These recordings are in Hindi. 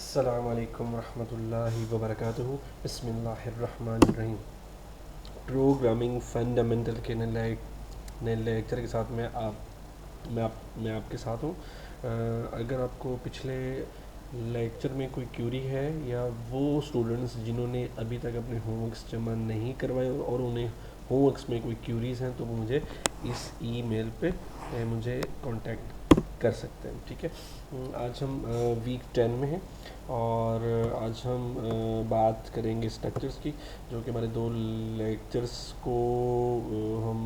अस्सलामुअलैकुम रहमतुल्लाहि व बरकातुहू। बिस्मिल्लाहिर्रहमानिर्रहीम। प्रोग्रामिंग फंडामेंटल के नए लेक्चर के साथ मैं आपके साथ हूँ। अगर आपको पिछले लेक्चर में कोई क्यूरी है या वो स्टूडेंट्स जिन्होंने अभी तक अपने होमवर्क्स जमा नहीं करवाए और उन्हें होमवर्क्स में कोई क्यूरीज हैं तो वो मुझे इस ईमेल पे मुझे कांटेक्ट कर सकते हैं। ठीक है। आज हम वीक 10 में हैं और आज हम बात करेंगे स्ट्रक्चर्स की, जो कि हमारे 2 लेक्चर्स को हम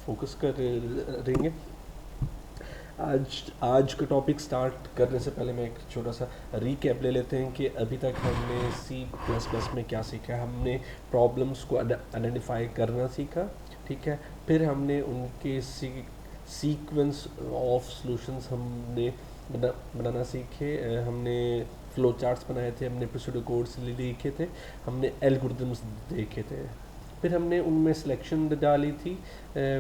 फोकस कर रहेंगे। आज का टॉपिक स्टार्ट करने से पहले मैं एक छोटा सा रीकैप ले लेते हैं कि अभी तक हमने C++ में क्या सीखा है। हमने प्रॉब्लम्स को आइडेंटिफाई करना सीखा, ठीक है। फिर हमने उनके सीक्वेंस ऑफ सॉल्यूशंस हमने बनाना सीखे। हमने फ्लो चार्ट्स बनाए थे, हमने प्रोसीड्यूर कोड्स लिखे थे, हमने एल्गोरिथम्स देखे थे। फिर हमने उनमें सिलेक्शन डाली थी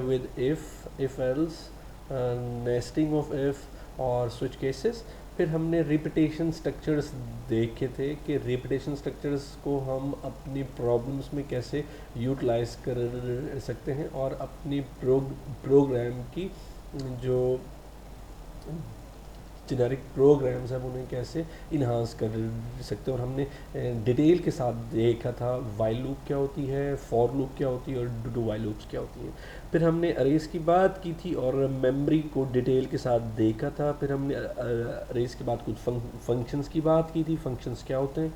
with if else, nesting of if और स्विच केसेस। फिर हमने रिपीटेशन स्ट्रक्चर्स देखे थे कि रिपीटेशन स्ट्रक्चर्स को हम अपनी प्रॉब्लम्स में कैसे यूटिलाइज कर सकते हैं और अपनी प्रोग्राम की जो जेनेरिक प्रोग्राम्स हैं उन्हें कैसे इन्हांस कर सकते हैं। और हमने डिटेल के साथ देखा था वाइल लूप क्या होती है, फॉर लूप क्या होती है और डू वाइल लूप्स क्या होती है। फिर हमने अरेज की बात की थी और मेमोरी को डिटेल के साथ देखा था। फिर हमने अरेज के बाद कुछ फंक्शंस की बात की थी, फंक्शंस क्या होते हैं,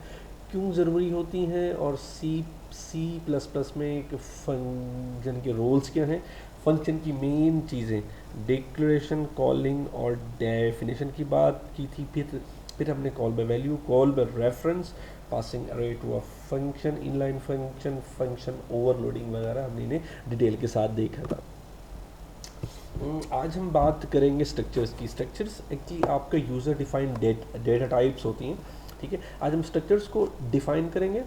क्यों ज़रूरी होती हैं और C++ में एक फंक्शन के रोल्स क्या हैं, फंक्शन की मेन चीज़ें, डिक्लेरेशन, कॉलिंग और डेफिनेशन की बात की थी। फिर हमने call by value, call by reference, passing array to a function, inline function, function overloading वगैरह हमने इन्हें डिटेल के साथ देखा था। आज हम बात करेंगे स्ट्रक्चर्स की। स्ट्रक्चर्स एक्चुअली आपका यूज़र डिफाइंड डेटा टाइप्स होती हैं, ठीक है। आज हम स्ट्रक्चर्स को डिफाइन करेंगे।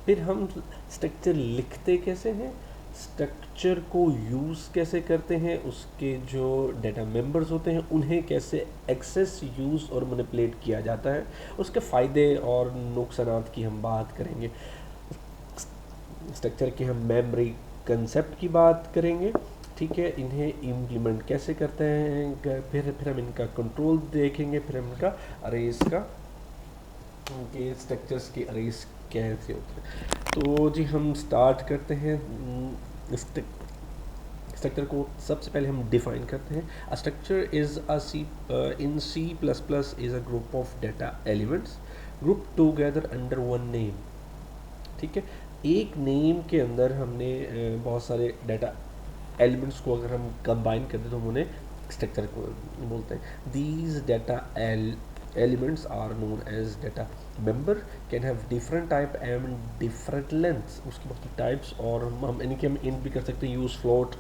फिर हम स्ट्रक्चर लिखते कैसे हैं, स्ट्रक्चर को यूज़ कैसे करते हैं, उसके जो डेटा मेंबर्स होते हैं उन्हें कैसे एक्सेस, यूज़ और मैनिपुलेट किया जाता है, उसके फ़ायदे और नुकसानात की हम बात करेंगे। स्ट्रक्चर के हम मेमोरी कंसेप्ट की बात करेंगे, ठीक है। इन्हें इम्प्लीमेंट कैसे करते हैं, फिर हम इनका कंट्रोल देखेंगे। फिर हम इनका अरेज का के स्ट्रक्चर्स के अरेज कैसे होते हैं। तो जी हम स्टार्ट करते हैं। स्ट्रक्चर को सबसे पहले हम डिफाइन करते हैं। A structure is in C++ is a group of data elements group together under one name, ठीक है। एक नेम के अंदर हमने बहुत सारे डेटा एलिमेंट्स को अगर हम कंबाइन करते तो हम उन्हें स्ट्रक्चर को बोलते हैं। These data elements are known as data member, can have different type and different lengths, उसकी बहुत टाइप्स और हम इनके हम इंट भी कर सकते हैं, यूज फ्लोट,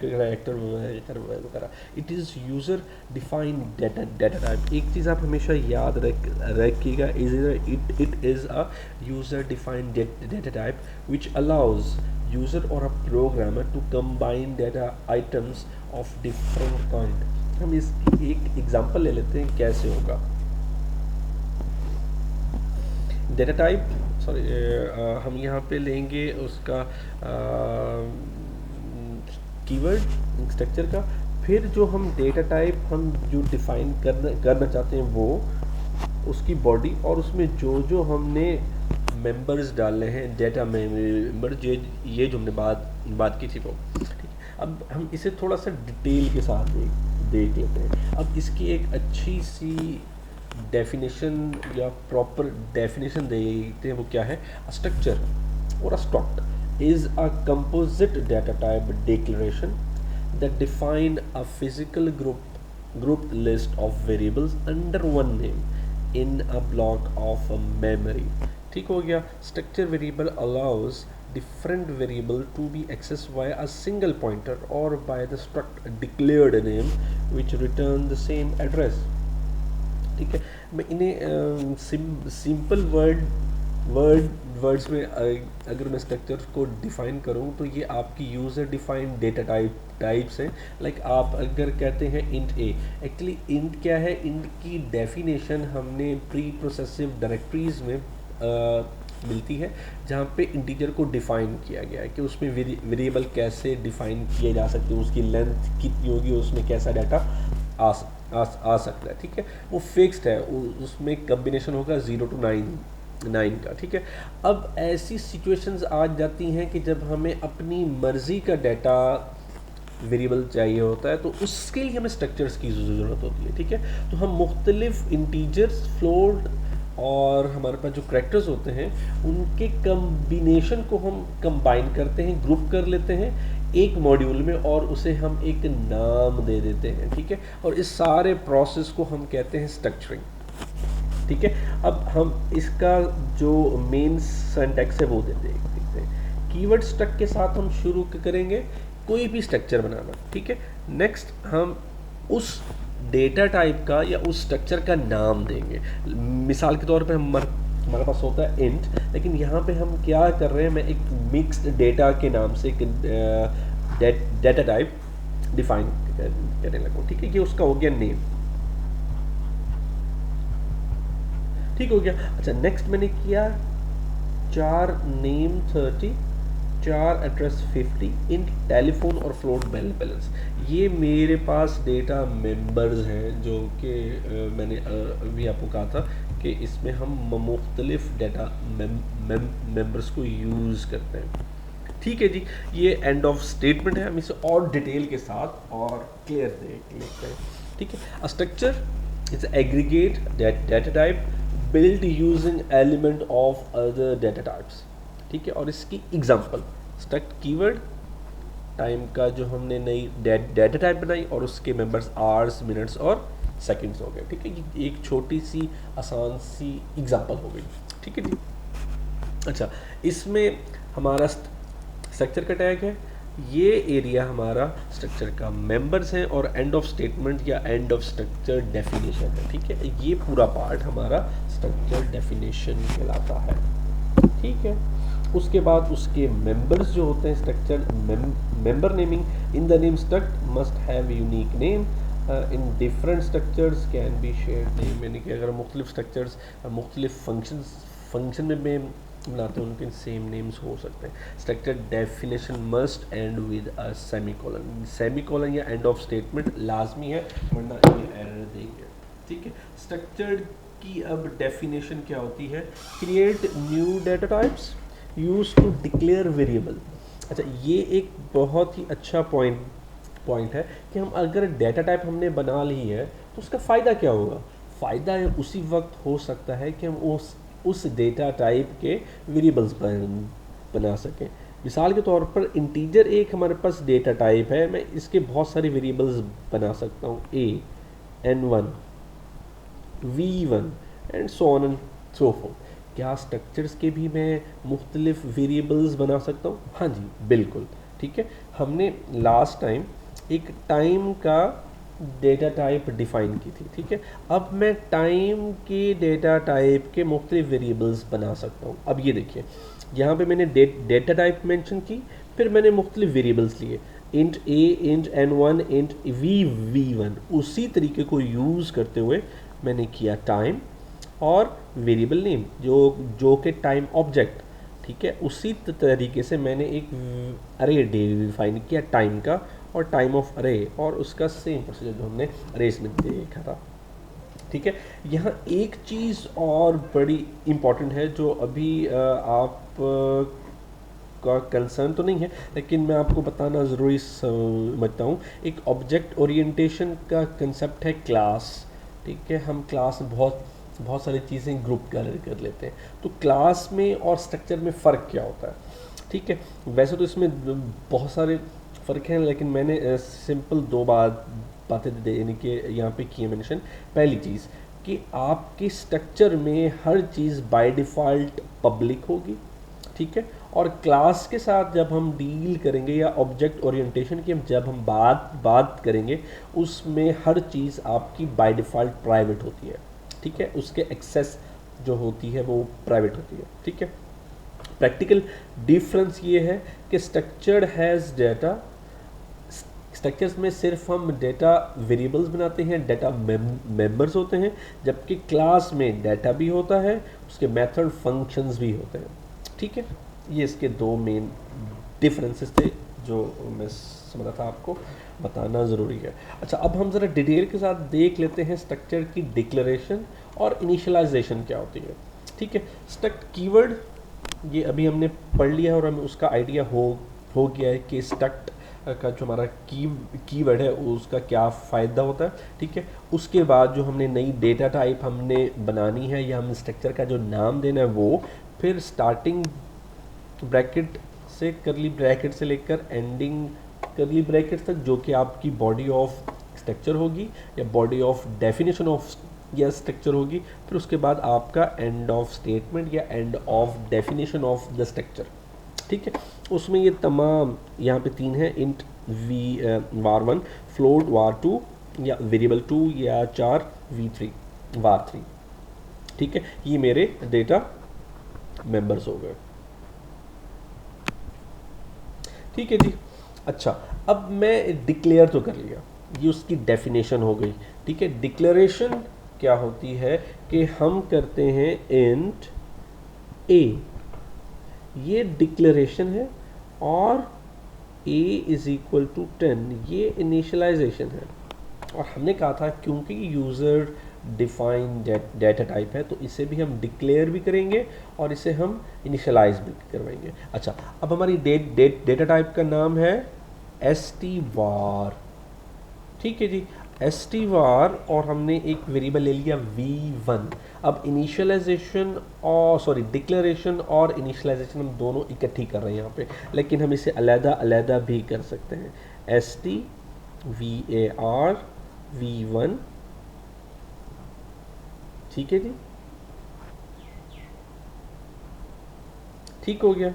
कैरेक्टर वगैरह। It is user defined data type. एक चीज़ आप हमेशा याद रखिएगा, it is a user defined data type which allows user or a programmer to combine data items of different kind. हम इसकी एक एग्जांपल ले लेते हैं कैसे होगा। डेटा टाइप हम यहाँ पे लेंगे उसका कीवर्ड स्ट्रक्चर का। फिर जो हम डेटा टाइप हम जो डिफाइन करना चाहते हैं वो उसकी बॉडी और उसमें जो जो हमने मेंबर्स डालने हैं, डेटा मेंबर, ये जो हमने बात की थी वो, ठीक। अब हम इसे थोड़ा सा डिटेल के साथ देख लेते हैं। अब इसकी एक अच्छी सी डेफिनेशन या प्रॉपर डेफिनेशन देते हैं। वो क्या है, structure or a struct is a composite data type declaration that define a physical group list of variables under one name in a block of a memory, ठीक हो गया। structure variable allows different variable to be accessed via a single pointer or by the struct declared name which return the same address, ठीक है। मैं इन्हें सिंपल वर्ड्स में अगर मैं स्ट्रक्चर को डिफाइन करूँ तो ये आपकी यूज़र डिफाइंड डेटा टाइप्स हैं। लाइक आप अगर कहते हैं इंट ए, एक्चुअली इंट क्या है, इंट की डेफिनेशन हमने प्री प्रोसेसिव डायरेक्टरीज में मिलती है, जहाँ पे इंटीजर को डिफाइन किया गया है कि उसमें वेरिएबल कैसे डिफाइन किए जा सकते हैं, उसकी लेंथ कितनी होगी, उसमें कैसा डाटा आ सकता है। ठीक है, वो फिक्स्ड है, उसमें कम्बिनेशन होगा 0 to 9 का। ठीक है, अब ऐसी सिचुएशंस आ जाती हैं कि जब हमें अपनी मर्ज़ी का डाटा वेरिएबल चाहिए होता है, तो उसके लिए हमें स्ट्रक्चर्स की ज़रूरत होती है। ठीक है, तो हम मुख्तलिफ इंटीजर्स, फ्लोट और हमारे पास जो करैक्टर्स होते हैं उनके कम्बिनेशन को हम कंबाइन करते हैं, ग्रुप कर लेते हैं एक मॉड्यूल में और उसे हम एक नाम दे देते हैं। ठीक है, और इस सारे प्रोसेस को हम कहते हैं स्ट्रक्चरिंग। ठीक है, अब हम इसका जो मेन सिंटैक्स है वो देखते हैं। कीवर्ड स्ट्रक्ट के साथ हम शुरू करेंगे कोई भी स्ट्रक्चर बनाना। ठीक है, नेक्स्ट हम उस डेटा टाइप का या उस स्ट्रक्चर का नाम देंगे। मिसाल के तौर पे हमारे पास होता है इंट, लेकिन यहाँ पे हम क्या कर रहे हैं, मैं एक मिक्स्ड डेटा के नाम से एक डेटा टाइप डिफाइन करने लगा। ठीक है, ये उसका हो गया नेम। ठीक हो गया। अच्छा, नेक्स्ट मैंने किया 4 नेम 30, 4 एड्रेस 50, इन टेलीफोन और फ्लोट बैलेंस। ये मेरे पास डेटा मेंबर्स हैं जो कि मैंने अभी आपको कहा था कि इसमें हम मुख्तलिफ डेटा मेंबर्स को यूज़ करते हैं। ठीक है जी, ये एंड ऑफ स्टेटमेंट है, हम इसे और डिटेल के साथ और क्लियर देख लेते हैं। ठीक है, a structure is aggregate data type build using element of other data types. ठीक है, और इसकी एग्जांपल स्ट्रक्ट कीवर्ड टाइम का जो हमने नई डेटा टाइप बनाई और उसके मेंबर्स आवर्स, मिनट्स और सेकंड्स हो गए। ठीक है, ये एक छोटी सी आसान सी एग्जांपल हो गई। ठीक है जी। अच्छा, इसमें हमारा स्ट्रक्चर का टैग है, ये एरिया हमारा स्ट्रक्चर का मेंबर्स है और एंड ऑफ स्टेटमेंट या एंड ऑफ स्ट्रक्चर डेफिनेशन है। ठीक है, ये पूरा पार्ट हमारा स्ट्रक्चर डेफिनेशन कहलाता है। ठीक है, उसके बाद उसके मेंबर्स जो होते हैं, structure member naming in the name struct must have unique name in different structures can be shared name. यानी कि अगर मुख्तलिफ स्ट्रक्चर्स मुख्तलिफ फंक्शन में बनाते हैं उनके सेम नेम्स हो सकते हैं। Structure definition must and with a semicolon या एंड ऑफ स्टेटमेंट लाजमी है, वरना ये एरर देंगे। ठीक है, स्ट्रक्चर की अब डेफिनेशन क्या होती है, create new data types use to declare variable. अच्छा, ये एक बहुत ही अच्छा पॉइंट है कि हम अगर डेटा टाइप हमने बना ली है तो उसका फ़ायदा क्या होगा। फ़ायदा उसी वक्त हो सकता है कि हम उस डेटा टाइप के वेरिएबल्स बना सकें। मिसाल के तौर पर इंटीजर एक हमारे पास डेटा टाइप है, मैं इसके बहुत सारे वेरिएबल्स बना सकता हूँ, a, n1, v1 and so on and so fourth. क्या स्ट्रक्चर्स के भी मैं मुख्तलिफ वेरिएबल्स बना सकता हूँ? हाँ जी, बिल्कुल। ठीक है, हमने लास्ट टाइम एक टाइम का डेटा टाइप डिफाइन की थी। ठीक है, अब मैं टाइम के डेटा टाइप के मुख्तलिफ वेरिएबल्स बना सकता हूँ। अब ये देखिए, यहाँ पे मैंने डेटा टाइप मेंशन की, फिर मैंने मुख्तलिफ वेरिएबल्स लिए, int a, int n1, int v1। उसी तरीके को यूज़ करते हुए मैंने किया टाइम और वेरिएबल नेम जो कि टाइम ऑब्जेक्ट। ठीक है, उसी तरीके से मैंने एक अरे डिफाइन किया टाइम का और टाइम ऑफ अरे, और उसका सेम प्रोसीजर जो हमने अरेज में देखा था। ठीक है, यहाँ एक चीज़ और बड़ी इम्पॉर्टेंट है जो अभी आप का कंसर्न तो नहीं है, लेकिन मैं आपको बताना ज़रूरी समझता हूँ। एक ऑब्जेक्ट ओरिएंटेशन का कंसेप्ट है क्लास। ठीक है, हम क्लास में बहुत सारी चीज़ें ग्रुप कर लेते हैं, तो क्लास में और स्ट्रक्चर में फ़र्क क्या होता है। ठीक है, वैसे तो इसमें बहुत सारे फ़र्क हैं, लेकिन मैंने सिंपल 2 बातें देने के यहाँ पे किए मेंशन। पहली चीज़ कि आपके स्ट्रक्चर में हर चीज़ बाय डिफ़ॉल्ट पब्लिक होगी। ठीक है, और क्लास के साथ जब हम डील करेंगे या ऑब्जेक्ट ओरिएंटेशन की जब हम बात करेंगे, उसमें हर चीज़ आपकी बाय डिफ़ॉल्ट प्राइवेट होती है। ठीक है, उसके एक्सेस जो होती है वो प्राइवेट होती है। ठीक है, प्रैक्टिकल डिफरेंस ये है कि स्ट्रक्चर्ड हैज़ डेटा, स्ट्रक्चर्स में सिर्फ हम डेटा वेरिएबल्स बनाते हैं, डेटा मेंबर्स होते हैं, जबकि क्लास में डेटा भी होता है, उसके मेथड फंक्शंस भी होते हैं। ठीक है, ये इसके दो मेन डिफरेंसेस थे जो मैं समझा था आपको बताना ज़रूरी है। अच्छा, अब हम ज़रा डिटेल के साथ देख लेते हैं स्ट्रक्चर की डिक्लेरेशन और इनिशियलाइजेशन क्या होती है। ठीक है, स्ट्रक्ट कीवर्ड ये अभी हमने पढ़ लिया है और हमें उसका आइडिया हो गया है कि स्ट्रक्ट का जो हमारा कीवर्ड है उसका क्या फ़ायदा होता है। ठीक है, उसके बाद जो हमने नई डेटा टाइप हमने बनानी है या हम स्ट्रक्चर का जो नाम देना है वो, फिर स्टार्टिंग ब्रैकेट से करली ब्रैकेट से लेकर एंडिंग करली ब्रैकेट तक जो कि आपकी बॉडी ऑफ स्ट्रक्चर होगी या बॉडी ऑफ डेफिनेशन ऑफ या स्ट्रक्चर होगी, फिर उसके बाद आपका एंड ऑफ स्टेटमेंट या end of definition of the structure. ठीक है, उसमें ये तमाम यहाँ पे तीन है, int we var1, float var2 या वेरिएबल 2 या चार v3 var3। ठीक है, ये मेरे डेटा मेंबर्स हो गए। ठीक है जी। अच्छा, अब मैं डिक्लेयर तो कर लिया, ये उसकी डेफिनेशन हो गई। ठीक है, डिक्लेरेशन क्या होती है कि हम करते हैं इंट a, ये डिक्लेरेशन है, और a इज इक्वल टू 10, ये इनिशियलाइजेशन है। और हमने कहा था क्योंकि यूज़र डिफाइन डेटा टाइप है तो इसे भी हम डिक्लेयर भी करेंगे और इसे हम इनिशियलाइज भी करवाएंगे। अच्छा, अब हमारी डेटा टाइप का नाम है stvar। ठीक है जी, stvar, और हमने एक वेरिएबल ले लिया v1। अब इनिशियलाइजेशन और डिक्लेरेशन और इनिशियलाइजेशन हम दोनों इकट्ठी कर रहे हैं यहाँ पे, लेकिन हम इसे अलग अलग भी कर सकते हैं। stvar v1। ठीक है जी, ठीक हो गया।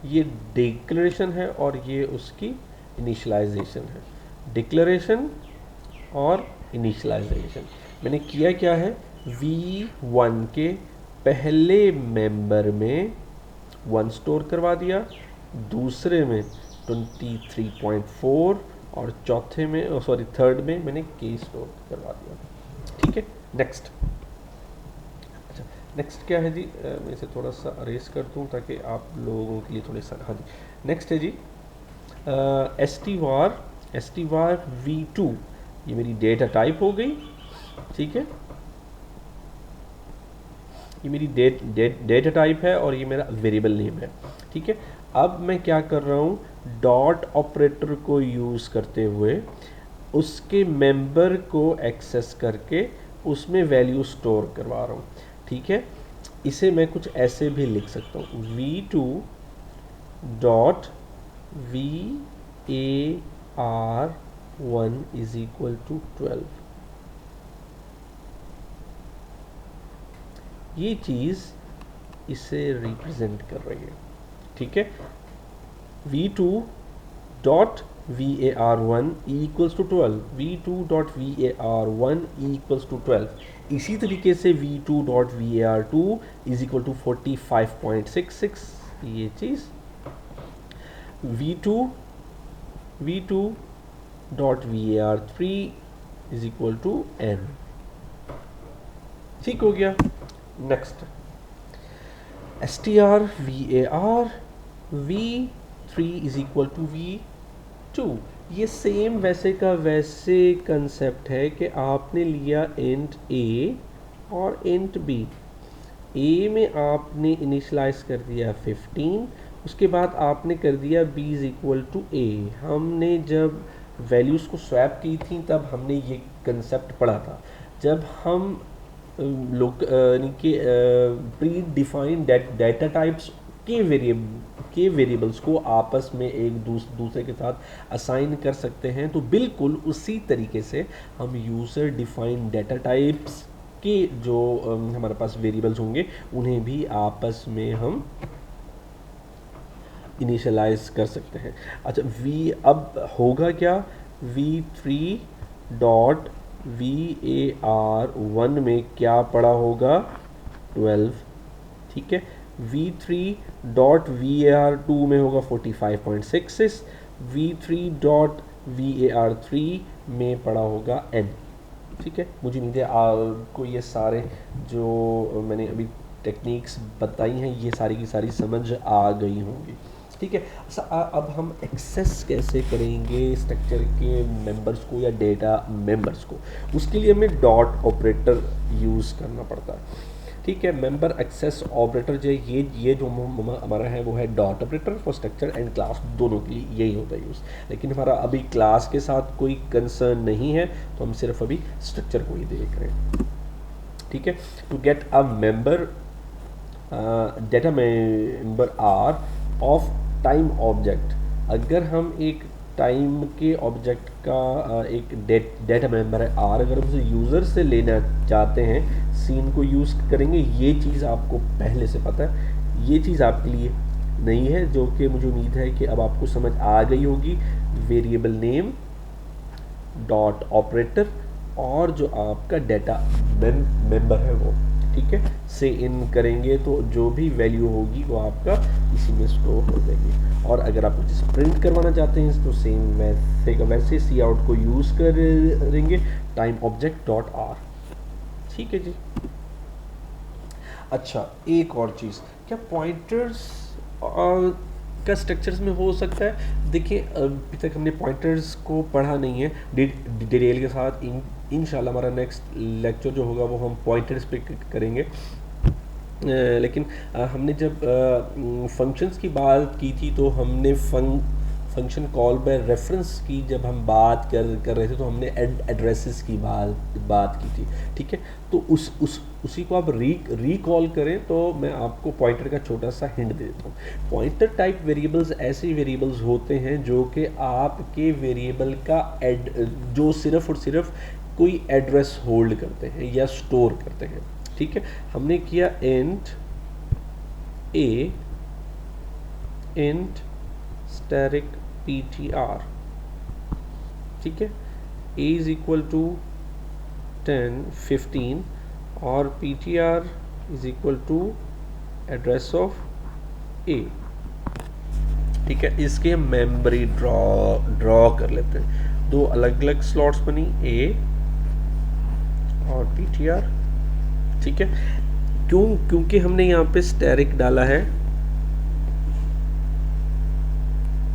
ये डिक्लेरेशन है और ये उसकी इनिशियलाइजेशन है। डिक्लेरेशन और इनिशियलाइजेशन मैंने किया क्या है, v1 के पहले मेंबर में 1 स्टोर करवा दिया, दूसरे में 23.4 और चौथे में थर्ड में मैंने k स्टोर करवा दिया। ठीक है, नेक्स्ट। अच्छा, नेक्स्ट क्या है जी, मैं इसे थोड़ा सा अरेज कर दूँ ताकि आप लोगों के लिए थोड़े सा, हाँ जी, नेक्स्ट है जी stvar v2, ये मेरी डेटा टाइप हो गई। ठीक है, ये मेरी डेटा टाइप है और ये मेरा वेरिएबल नेम है। ठीक है, अब मैं क्या कर रहा हूँ, डॉट ऑपरेटर को यूज़ करते हुए उसके मेंबर को एक्सेस करके उसमें वैल्यू स्टोर करवा रहा हूँ। ठीक है, इसे मैं कुछ ऐसे भी लिख सकता हूँ, v2 dot var1 is equal to 12। ये चीज़ इसे रिप्रेजेंट कर रही है। ठीक है, v2 dot var1 equals to 12, v2 dot var1 equals to 12। इसी तरीके से v2 dot var2 is equal to 45.66, ये चीज़ v2 dot var3 is equal to n। ठीक हो गया। Next, str var v3 is equal to v2। ये सेम वैसे का वैसे कंसेप्ट है कि आपने लिया इंट a और इंट b। a में आपने इनिशलाइज कर दिया 15, उसके बाद आपने कर दिया b is equal to a। हमने जब वैल्यूज़ को स्वैप की थी तब हमने ये कंसेप्ट पढ़ा था, जब हम लोग यानी कि प्री डिफाइंड डेटा टाइप्स के वेरिएबल्स को आपस में एक दूसरे के साथ असाइन कर सकते हैं, तो बिल्कुल उसी तरीके से हम यूज़र डिफाइंड डेटा टाइप्स के जो हमारे पास वेरिएबल्स होंगे उन्हें भी आपस में हम इनिशियलाइज कर सकते हैं। अच्छा, अब होगा क्या, v3 डॉट var1 में क्या पड़ा होगा, 12। ठीक है, v3.var2 में होगा 45.66, v3.var3 में पड़ा होगा n। ठीक है, मुझे उम्मीद है आपको ये सारे जो मैंने अभी टेक्निक्स बताई हैं ये सारी की सारी समझ आ गई होंगी। ठीक है, अब हम एक्सेस कैसे करेंगे स्ट्रक्चर के मेंबर्स को या डेटा मेंबर्स को, उसके लिए हमें डॉट ऑपरेटर यूज़ करना पड़ता है। ठीक है, मेंबर एक्सेस ऑपरेटर जो ये जो हमारा है वो है dot operator for structure and class, दोनों के लिए यही होता है यूज़। लेकिन हमारा अभी क्लास के साथ कोई कंसर्न नहीं है तो हम सिर्फ अभी स्ट्रक्चर को ही देख रहे हैं। ठीक है, to get a member data member are of time object, अगर हम एक टाइम के ऑब्जेक्ट का एक डेटा मेंबर है आर, अगर हम उसे यूज़र से लेना चाहते हैं सीन को यूज़ करेंगे। ये चीज़ आपको पहले से पता है, ये चीज़ आपके लिए नहीं है, जो कि मुझे उम्मीद है कि अब आपको समझ आ गई होगी। वेरिएबल नेम डॉट ऑपरेटर और जो आपका डेटा मेंबर है वो, ठीक है, से इन करेंगे तो जो भी वैल्यू होगी वो आपका इसी में स्टोर हो जाएगी। और अगर आप कुछ प्रिंट करवाना चाहते हैं तो सेम वैसे सी आउट को यूज़ करेंगे टाइम ऑब्जेक्ट डॉट आर। ठीक है जी। अच्छा, एक और चीज़, क्या पॉइंटर्स का स्ट्रक्चर्स में हो सकता है? देखिए अभी तक हमने पॉइंटर्स को पढ़ा नहीं है डिटेल के साथ। इंशाल्लाह हमारा नेक्स्ट लेक्चर जो होगा वो हम पॉइंटर्स पे करेंगे। लेकिन हमने जब फंक्शंस की बात की थी तो हमने फंक्शन कॉल बाय रेफरेंस की जब हम बात कर रहे थे तो हमने एड्रेसेस की बात की थी। ठीक है, तो उसी को आप रिकॉल करें तो मैं आपको पॉइंटर का छोटा सा हिंट दे देता हूँ। पॉइंटर टाइप वेरिएबल्स ऐसे वेरिएबल्स होते हैं जो कि आपके वेरिएबल का जो सिर्फ और सिर्फ कोई एड्रेस होल्ड करते हैं या स्टोर करते हैं। ठीक है, हमने किया इंट ए इंट स्टैटिक ptr। ठीक है, a इज इक्वल टू 10 15 और ptr is equal to address of a। ठीक है, इसके हम मेमोरी ड्रॉ कर लेते हैं। दो अलग अलग स्लॉट्स बनी, a और ptr। ठीक है, क्योंकि हमने यहाँ पे स्टैटिक डाला है।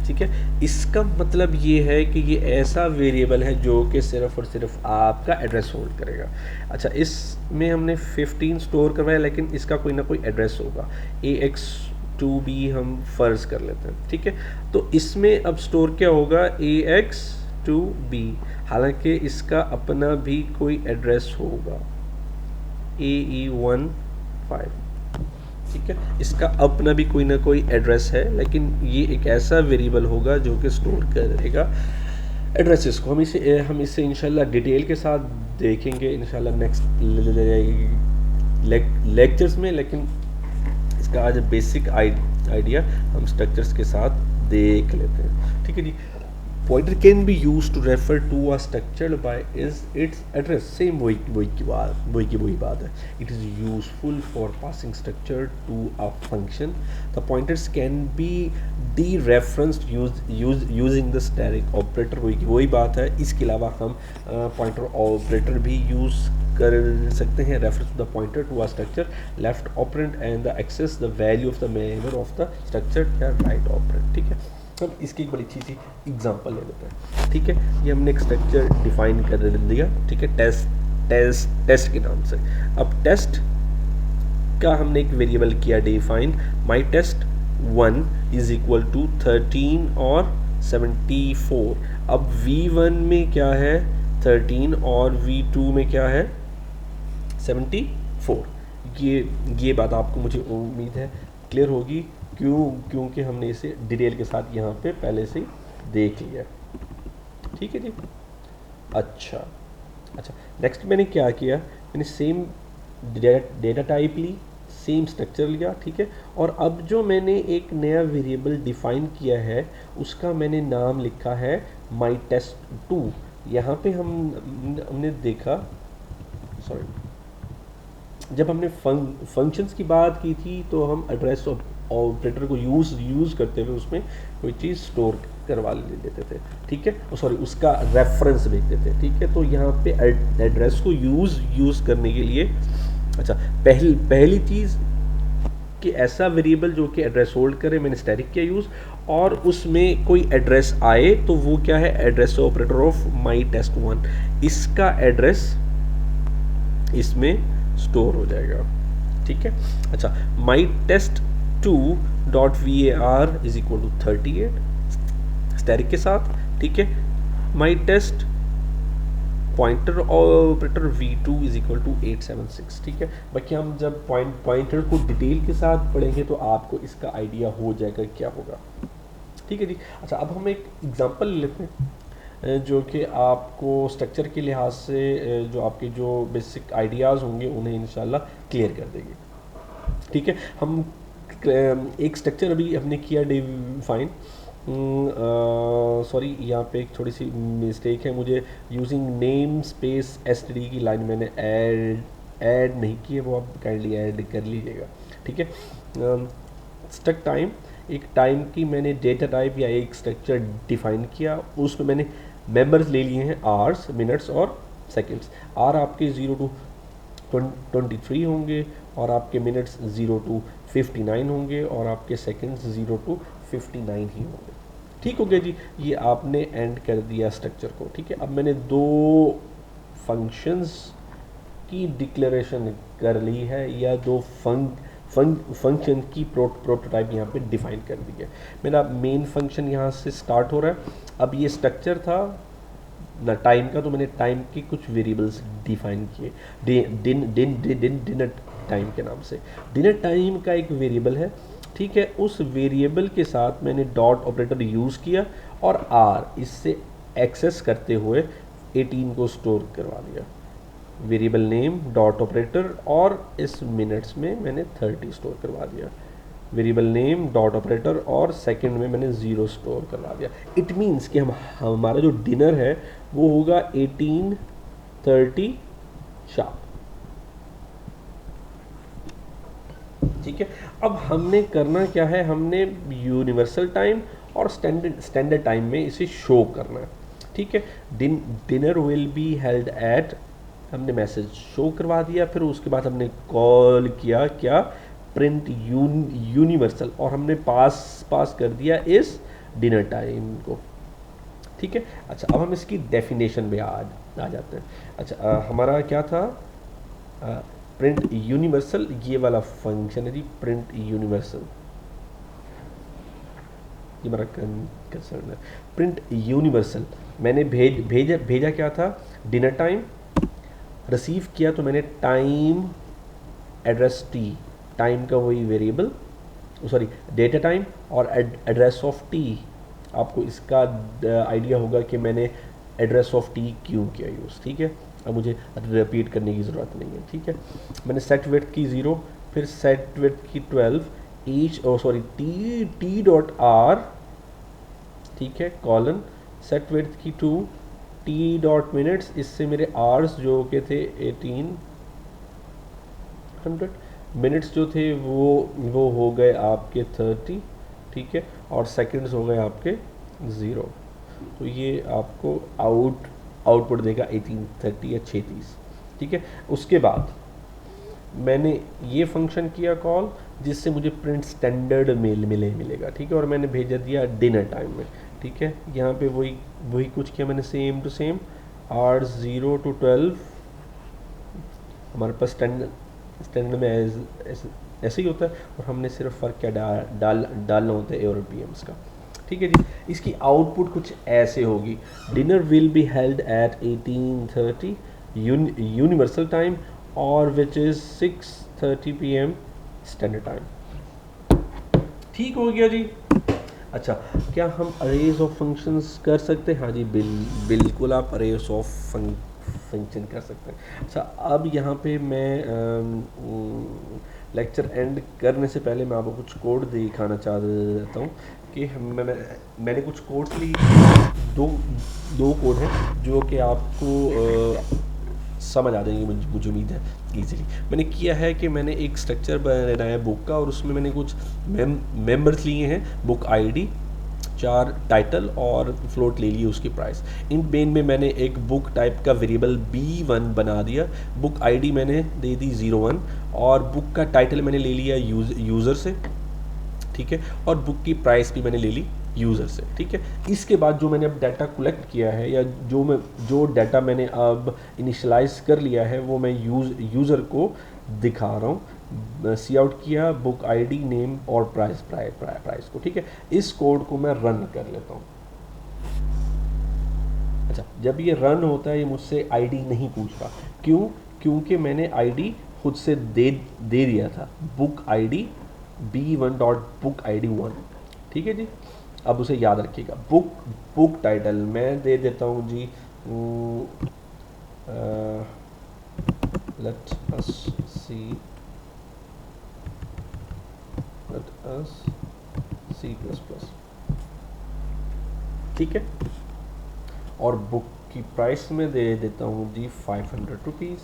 ठीक है, इसका मतलब ये है कि ये ऐसा वेरिएबल है जो कि सिर्फ और सिर्फ आपका एड्रेस होल्ड करेगा। अच्छा, इसमें हमने 15 स्टोर करवाया लेकिन इसका कोई ना कोई एड्रेस होगा। ax2b हम फर्ज कर लेते हैं। ठीक है, तो इसमें अब स्टोर क्या होगा, ax2b, हालांकि इसका अपना भी कोई एड्रेस होगा ae15। ठीक है, इसका अपना भी कोई ना कोई एड्रेस है लेकिन ये एक ऐसा वेरिएबल होगा जो कि स्टोर करेगा एड्रेसेस को। हम इसे इंशाल्लाह डिटेल के साथ देखेंगे इंशाल्लाह नेक्स्ट लेक्चर्स में, लेकिन इसका आज बेसिक आइडिया हम स्ट्रक्चर्स के साथ देख लेते हैं। ठीक है जी। Pointer can be used to refer to a structure by its address। Same वही की बात है। It is useful for passing structure to a function। The pointers can be dereferenced using the static operator। वही बात है। इसके अलावा हम pointer operator भी यूज़ कर सकते हैं। reference to the pointer to a structure, left operand and the access the value of the member of the structure या right operand। ठीक है, अब इसकी एक बड़ी अच्छी सी एग्जांपल ले लेते हैं। ठीक है, ये हमने एक स्ट्रक्चर डिफाइन कर दिया। ठीक है, टेस्ट के नाम से। अब टेस्ट का हमने एक वेरिएबल किया define, my test 1 is equal to 13 और 74। अब v1 में क्या है 13 और v2 में क्या है 74। ये बात आपको मुझे उम्मीद है क्लियर होगी, क्योंकि हमने इसे डिटेल के साथ यहाँ पे पहले से देख लिया। ठीक है जी। अच्छा, नेक्स्ट मैंने क्या किया, मैंने सेम डेटा टाइप ली, सेम स्ट्रक्चर लिया। ठीक है, और अब जो मैंने एक नया वेरिएबल डिफाइन किया है उसका मैंने नाम लिखा है माई टेस्ट 2। यहाँ पे हमने देखा, सॉरी, जब हमने फंक्शंस की बात की थी तो हम एड्रेस ऑपरेटर को यूज़ करते हुए उसमें कोई चीज़ स्टोर करवा लेते थे, ठीक है, सॉरी उसका रेफरेंस भेजते थे, ठीक है। तो यहाँ पे एड्रेस को यूज़ करने के लिए, अच्छा, पहली चीज़ कि ऐसा वेरिएबल जो कि एड्रेस होल्ड करे, मैंने स्टैटिक किया यूज़, और उसमें कोई एड्रेस आए तो वो क्या है, address operator of my test 1, इसका एड्रेस इसमें स्टोर हो जाएगा, ठीक है। अच्छा, my test 2.var is equal to 38 static के साथ, ठीक है। My test pointer operator v2 is equal to 876, ठीक है। बाकी हम जब पॉइंटर को डिटेल के साथ पढ़ेंगे तो आपको इसका आइडिया हो जाएगा क्या होगा, ठीक है जी। अच्छा, अब हम एक एग्जांपल लेते हैं जो कि आपको स्ट्रक्चर के लिहाज से जो आपके जो बेसिक आइडियाज़ होंगे उन्हें इंशाल्लाह क्लियर कर देंगे, ठीक है। हम एक स्ट्रक्चर अभी हमने किया डिफाइन, सॉरी यहाँ पे एक थोड़ी सी मिस्टेक है, मुझे यूजिंग नेम स्पेस एसटीडी की लाइन मैंने ऐड नहीं की है, वो आप काइंडली ऐड कर लीजिएगा, ठीक है। स्ट्रक्ट टाइम, एक टाइम की मैंने डेटा टाइप या एक स्ट्रक्चर डिफाइन किया, उसमें मैंने मेंबर्स ले लिए हैं आवर्स, मिनट्स और सेकंड्स। आर आपके 0 टू 23 होंगे और आपके मिनट्स 0 टू 59 होंगे और आपके सेकंड्स 0 टू 59 ही होंगे, ठीक हो गया जी। ये आपने एंड कर दिया स्ट्रक्चर को, ठीक है। अब मैंने दो फंक्शंस की डिक्लेरेशन कर ली है या दो फंक्शन की प्रोटोटाइप यहाँ पे डिफाइन कर दी है। मेरा मेन फंक्शन यहाँ से स्टार्ट हो रहा है। अब ये स्ट्रक्चर था ना टाइम का, तो मैंने टाइम के कुछ वेरिएबल्स डिफाइन किए, डिनर टाइम के नाम से। डिनर टाइम का एक वेरिएबल है, ठीक है। उस वेरिएबल के साथ मैंने डॉट ऑपरेटर यूज़ किया और आर इससे एक्सेस करते हुए 18 को स्टोर करवा दिया। वेरिएबल नेम डॉट ऑपरेटर और इस मिनट्स में मैंने 30 स्टोर करवा दिया। वेरिएबल नेम डॉट ऑपरेटर और सेकंड में मैंने 0 स्टोर करवा दिया। इट मीन्स कि हमारा जो डिनर है वो होगा 18:30 शार्प, ठीक है। अब हमने करना क्या है, हमने यूनिवर्सल टाइम और स्टैंडर्ड टाइम में इसे शो करना है, ठीक है। Dinner will be held eight, हमने मैसेज शो करवा दिया, फिर उसके बाद हमने कॉल किया क्या, प्रिंट यूनिवर्सल, और हमने पास कर दिया इस डिनर टाइम को, ठीक है। अच्छा, अब हम इसकी डेफिनेशन में आ जाते हैं। अच्छा, हमारा क्या था, प्रिंट यूनिवर्सल, ये वाला फंक्शन है जी, प्रिंट यूनिवर्सल, ये हमारा कंसर्न है। प्रिंट यूनिवर्सल मैंने भेजा क्या था, डिनर टाइम। रिसीव किया तो मैंने टाइम एड्रेस टी, टाइम का वही वेरिएबल, सॉरी डेटा टाइम और एड्रेस ऑफ टी। आपको इसका आइडिया होगा कि मैंने एड्रेस ऑफ टी क्यों किया यूज़, ठीक है। अब मुझे रिपीट करने की ज़रूरत नहीं है, ठीक है। मैंने सेट विड्थ की 0, फिर सेट विड्थ की 12, each sorry T dot are, ठीक है, कॉलन सेट विड्थ की 2, टी डॉट मिनट्स, इससे मेरे आवर्स जो के थे 1800, मिनट्स जो थे वो हो गए आपके 30, ठीक है, और सेकंड्स हो गए आपके 0। तो ये आपको आउटपुट देगा 18:30 या 6:30, ठीक है। उसके बाद मैंने ये फंक्शन किया कॉल जिससे मुझे प्रिंट स्टैंडर्ड मेल मिलेगा, ठीक है, और मैंने भेजा दिया डिनर टाइम में, ठीक है। यहाँ पे वही कुछ किया मैंने, same to same, R 0 to 12 हमारे पास स्टैंडर्ड में ऐसे ही होता है, और हमने सिर्फ फ़र्क क्या डालना होता है ए और पी एम्स का, ठीक है जी। इसकी आउटपुट कुछ ऐसे होगी, dinner will be held at 18:30 universal time or which is 6:30 PM standard time, ठीक हो गया जी। अच्छा, क्या हम अरेज ऑफ फंक्शंस कर सकते हैं? हाँ जी, बिल्कुल आप अरेज ऑफ फंक्शन कर सकते हैं। अच्छा, अब यहाँ पे मैं लेक्चर एंड करने से पहले मैं आपको कुछ कोड दिखाना चाहता हूँ कि मैंने कुछ कोड्स ली, दो कोड हैं जो कि आपको समझ आ जाएंगे, मुझे उम्मीद है। इजीली। मैंने किया है कि मैंने एक स्ट्रक्चर बनाया बुक का और उसमें मैंने कुछ मेंबर्स लिए हैं, बुक आईडी, 4 टाइटल और फ्लोट ले ली उसकी प्राइस। इन मेन में मैंने एक बुक टाइप का वेरिएबल B1 बना दिया, बुक आईडी मैंने दे दी 01 और बुक का टाइटल मैंने ले लिया यूज़र से, ठीक है, और बुक की प्राइस भी मैंने ले ली यूज़र से, ठीक है। इसके बाद जो मैंने अब डाटा कलेक्ट किया है या जो डाटा मैंने अब इनिशलाइज कर लिया है वो मैं यूज़र को दिखा रहा हूँ। सी आउट किया बुक आईडी, नेम और प्राइस को, ठीक है। इस कोड को मैं रन कर लेता हूँ। अच्छा, जब ये रन होता है ये मुझसे आईडी नहीं पूछता, क्यों? क्योंकि मैंने आईडी खुद से दे दिया था, book ID B1 dot book ID 1, ठीक है जी। अब उसे याद रखिएगा। बुक टाइटल मैं दे देता हूँ जी, लेट अस C++, ठीक है। और बुक की प्राइस में दे देता हूँ जी 500 रुपीज़,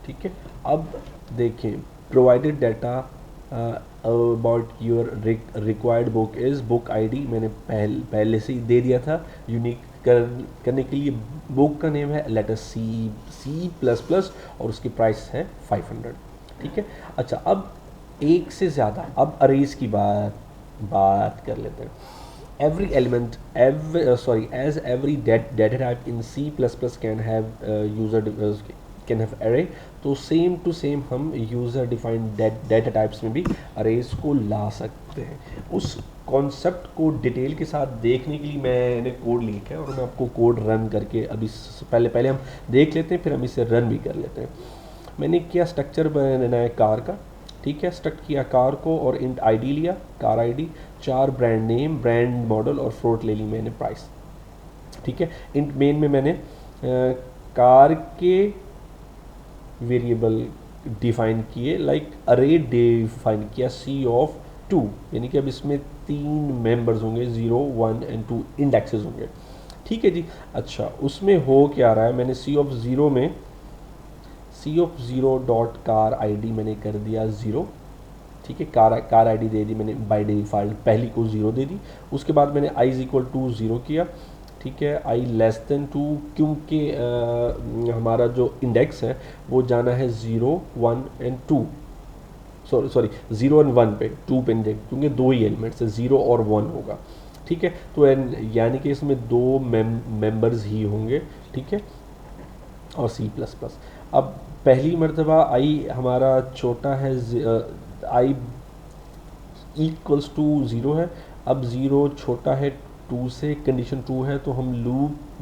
ठीक है। अब देखें, provided data about your required book is book ID मैंने पहले से ही दे दिया था। यूनिक करने के लिए बुक का नेम है लेटर C++ और उसकी प्राइस है 500, ठीक है। अच्छा, अब एक से ज़्यादा, अब अरेज की बात कर लेते हैं। Every element, as every data type in C++ can have can have array, तो सेम टू सेम हम यूज़र डिफाइंड डाटा टाइप्स में भी अरेज को ला सकते हैं। उस कॉन्सेप्ट को डिटेल के साथ देखने के लिए मैंने कोड लिखा है और मैं आपको कोड रन करके अभी पहले हम देख लेते हैं, फिर हम इसे रन भी कर लेते हैं। मैंने किया स्ट्रक्चर बनाया कार का, ठीक है। स्ट्रक्ट किया कार को और इंट आईडी लिया, car ID, 4 brand name, brand model और फ्लोट ले ली मैंने प्राइस, ठीक है। इंट मेन में मैंने कार के वेरिएबल डिफाइन किए, लाइक अरे डिफाइन किया C(2), यानी कि अब इसमें 3 मेंबर्स होंगे, 0, 1 एंड 2 इंडेक्सेस होंगे, ठीक है जी। अच्छा, उसमें हो क्या रहा है, मैंने C(0) में C(0) डॉट कार आईडी मैंने कर दिया 0, ठीक है। कार आईडी दे दी मैंने बाय डिफ़ॉल्ट, पहली को 0 दे दी। उसके बाद मैंने i = 0 किया, ठीक है। i <2 क्योंकि हमारा जो इंडेक्स है वो जाना है 0, 1 एंड 2, सॉरी 0 एंड 1 पे, 2 पे इंडेक्स, क्योंकि 2 ही एलिमेंट्स है, 0 और 1 होगा, ठीक है। तो यानी कि इसमें 2 मेंबर्स ही होंगे, ठीक है। और C++, अब पहली मर्तबा i हमारा छोटा है, i = 0 है। अब 0 छोटा है 2 से, कंडीशन 2 है, तो हम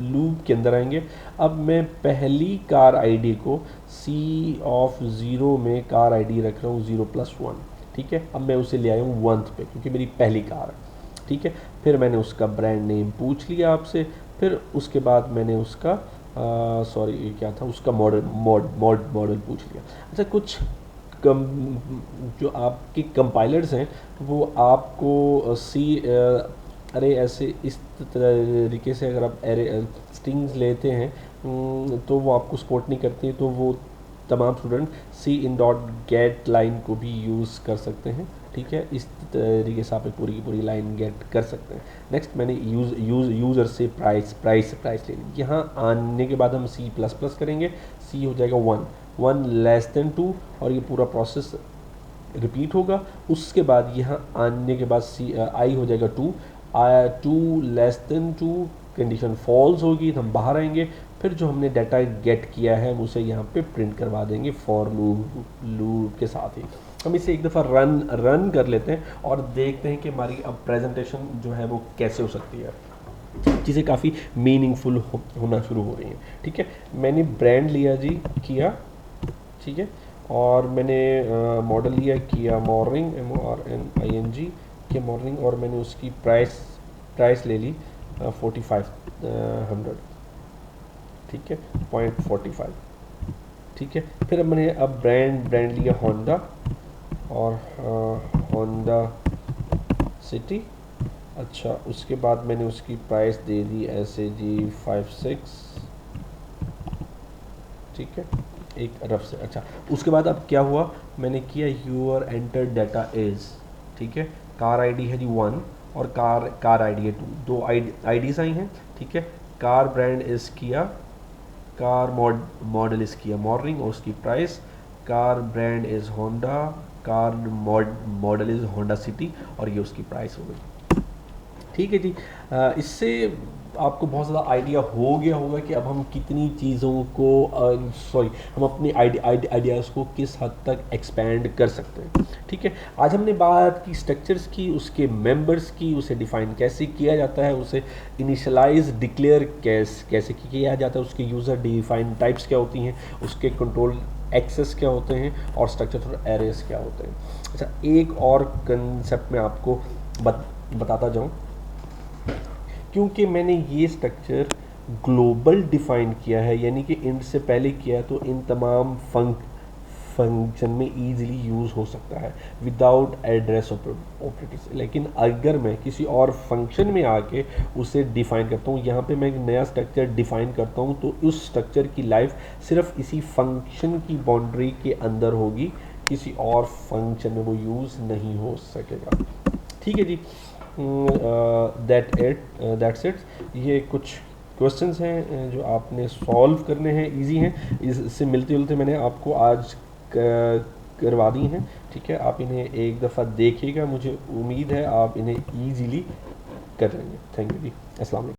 लूप के अंदर आएंगे। अब मैं पहली कार आईडी को C(0) में कार आईडी रख रहा हूँ 0+1, ठीक है। अब मैं उसे ले आया हूँ 1th पे क्योंकि मेरी पहली कार है, ठीक है। फिर मैंने उसका ब्रांड नेम पूछ लिया आपसे, फिर उसके बाद मैंने उसका क्या था, उसका मॉडल पूछ लिया। अच्छा, कुछ जो आपके कंपाइलर्स हैं वो आपको अरे ऐसे इस तरीके से अगर आप एरे स्ट्रिंग्स लेते हैं तो वो आपको सपोर्ट नहीं करती है, तो वो तमाम स्टूडेंट C(in.get लाइन को भी यूज़ कर सकते हैं, ठीक है। इस तरीके से आप एक पूरी की पूरी लाइन गेट कर सकते हैं। नेक्स्ट मैंने यूज़र से प्राइस ले ली। यहाँ आने के बाद हम C++ करेंगे, C हो जाएगा 1 <2 और ये पूरा प्रोसेस रिपीट होगा। उसके बाद यहाँ आने के बाद i हो जाएगा 2 2 कंडीशन फॉल्स होगी तो हम बाहर आएंगे। फिर जो हमने डाटा गेट किया है उसे यहाँ पे प्रिंट करवा देंगे फॉर लूप के साथ ही। हम इसे एक दफ़ा रन कर लेते हैं और देखते हैं कि हमारी अब प्रेजेंटेशन जो है वो कैसे हो सकती है, चीज़ें काफ़ी मीनिंगफुल होना शुरू हो रही हैं, ठीक है। मैंने ब्रांड लिया जी, किया, ठीक है, और मैंने मॉडल लिया, किया मॉर्निंग, MORNING के मॉर्निंग, और मैंने उसकी प्राइस ले ली 4500, ठीक है, 0.45, ठीक है। फिर मैंने अब ब्रांड लिया होंडा और होंडा सिटी। अच्छा, उसके बाद मैंने उसकी प्राइस दे दी ऐसे जी 56, ठीक है, एक रफ से। अच्छा, उसके बाद अब क्या हुआ, मैंने किया यूर एंटर डाटा इज, ठीक है, कार आईडी है जी 1 और कार आईडी है 2, दो आईडीज आई हैं, ठीक है। कार ब्रांड इज़ किया, कार मॉडल इज़ किया मॉर्निंग और उसकी price, car brand is Honda, car model is Honda city और ये उसकी प्राइस हो गई। ठीक है जी, इससे आपको बहुत ज़्यादा आइडिया हो गया होगा कि अब हम कितनी चीज़ों को हम अपने आइडियाज़ को किस हद तक एक्सपेंड कर सकते हैं। ठीक है, आज हमने बात की स्ट्रक्चर्स की, उसके मेंबर्स की, उसे डिफ़ाइन कैसे किया जाता है, उसे इनिशियलाइज डिक्लेयर कैसे किया जाता है, उसके यूज़र डिफाइन टाइप्स क्या होती हैं, उसके कंट्रोल एक्सेस क्या होते हैं और स्ट्रक्चर फॉर एरेस क्या होते हैं। अच्छा, एक और कंसेप्ट मैं आपको बताता जाऊँ, क्योंकि मैंने ये स्ट्रक्चर ग्लोबल डिफाइन किया है, यानी कि इंट से पहले किया है, तो इन तमाम फंक्शन में ईजिली यूज़ हो सकता है विदाउट एड्रेस ऑपरेटर्स। लेकिन अगर मैं किसी और फंक्शन में आके उसे डिफ़ाइन करता हूँ, यहाँ पे मैं एक नया स्ट्रक्चर डिफ़ाइन करता हूँ, तो उस स्ट्रक्चर की लाइफ सिर्फ इसी फंक्शन की बाउंड्री के अंदर होगी, किसी और फंक्शन में वो यूज़ नहीं हो सकेगा। ठीक है जी, दैट्स इट। ये कुछ क्वेश्चंस हैं जो आपने सॉल्व करने हैं, इजी हैं, इससे मिलते जुलते मैंने आपको आज करवा दी हैं। ठीक है, आप इन्हें एक दफ़ा देखिएगा, मुझे उम्मीद है आप इन्हें ईजीली कर लेंगे। थैंक यू जी, अस्सलाम वालेकुम।